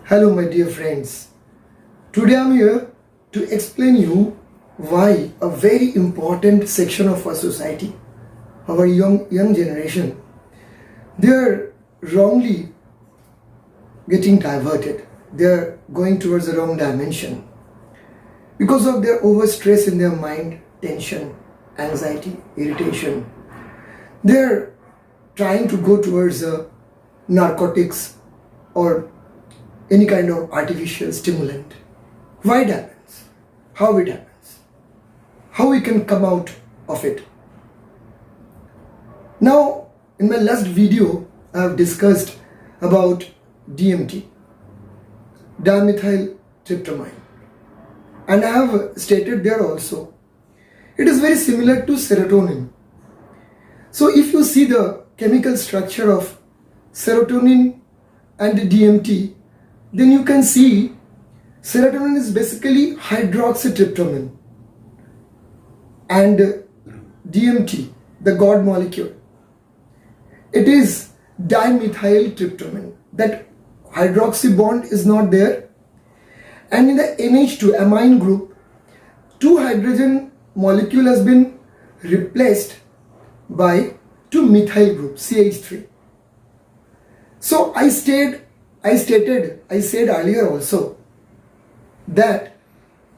Hello my dear friends. Today I'm here to explain you why a very important section of our society, our young generation, they are wrongly getting diverted. They are going towards the wrong dimension because of their overstress in their mind, tension, anxiety, irritation. They are trying to go towards narcotics or any kind of artificial stimulant. Why it happens? How it happens? How we can come out of it? Now, in my last video, I have discussed about DMT, dimethyltryptamine, and I have stated there also, it is very similar to serotonin. So if you see the chemical structure of serotonin and DMT, then you can see serotonin is basically hydroxytryptamine and DMT, the God molecule, it is dimethyltryptamine. That hydroxy bond is not there, and in the NH2 amine group, 2 hydrogen molecule has been replaced by 2 methyl group CH3. So I said earlier also that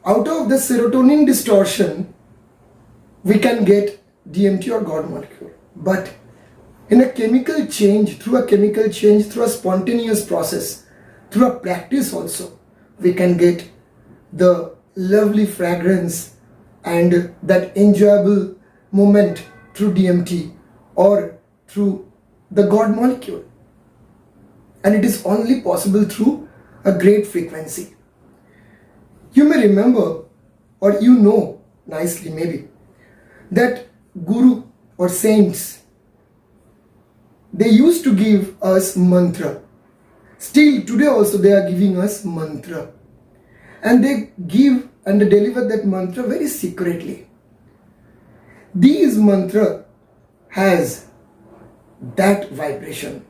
out of the serotonin distortion we can get DMT or God molecule, but in a chemical change, through a spontaneous process, through a practice also, we can get the lovely fragrance and that enjoyable moment through DMT or through the God molecule. And it is only possible through a great frequency. You may remember, or you know nicely maybe, that guru or saints, they used to give us mantra. Still today also they are giving us mantra. And they give and they deliver that mantra very secretly. These mantra has that vibration.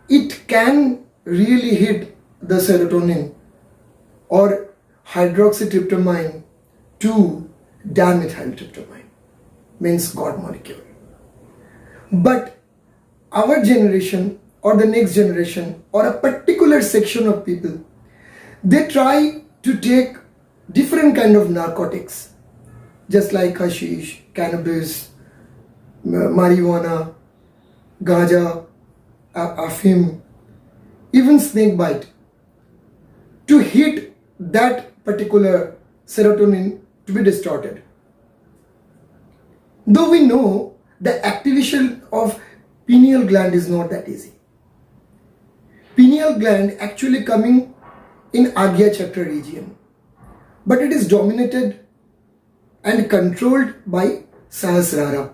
It can really hit the serotonin or hydroxytryptamine to dimethyltryptamine, means God molecule. But our generation or the next generation or a particular section of people, they try to take different kind of narcotics, just like hashish, cannabis, marijuana, ganja, afim, even snake bite, to hit that particular serotonin to be distorted. Though we know the activation of pineal gland is not that easy. Pineal gland actually coming in Agya Chakra region, but it is dominated and controlled by Sahasrara.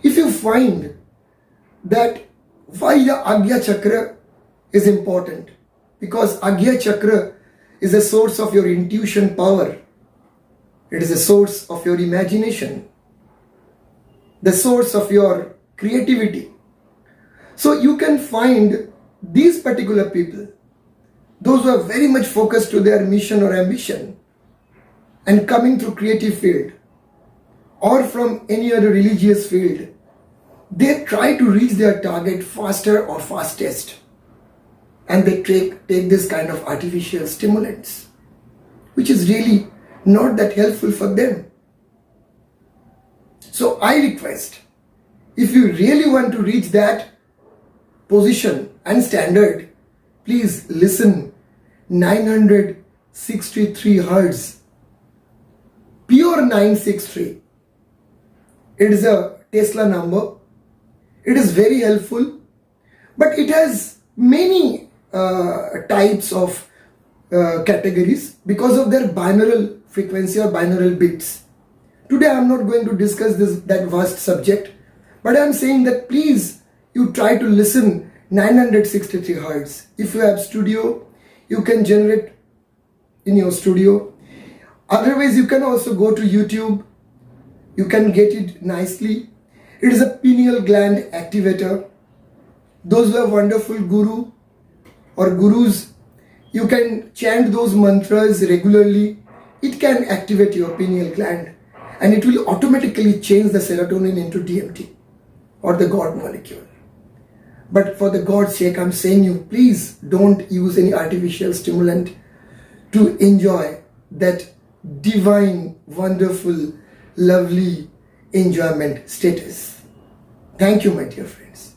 If you find that why the Agya Chakra is important, because Agya Chakra is a source of your intuition power. It is a source of your imagination, the source of your creativity. So you can find these particular people, those who are very much focused to their mission or ambition and coming through creative field or from any other religious field, they try to reach their target faster or fastest, and they take this kind of artificial stimulants, which is really not that helpful for them. So I request, if you really want to reach that position and standard, please listen 963 Hertz, pure 963. It is a Tesla number. It is very helpful, but it has many types of categories because of their binaural frequency or binaural bits. Today I am not going to discuss that vast subject, but I am saying that please you try to listen 963 Hertz. If you have studio, you can generate in your studio. Otherwise you can also go to YouTube. You can get it nicely. It is a pineal gland activator. Those who have wonderful guru, or gurus, you can chant those mantras regularly. It can activate your pineal gland and it will automatically change the serotonin into DMT or the God molecule. But for the God's sake, I'm saying you, please don't use any artificial stimulant to enjoy that divine, wonderful, lovely enjoyment status. Thank you, my dear friends.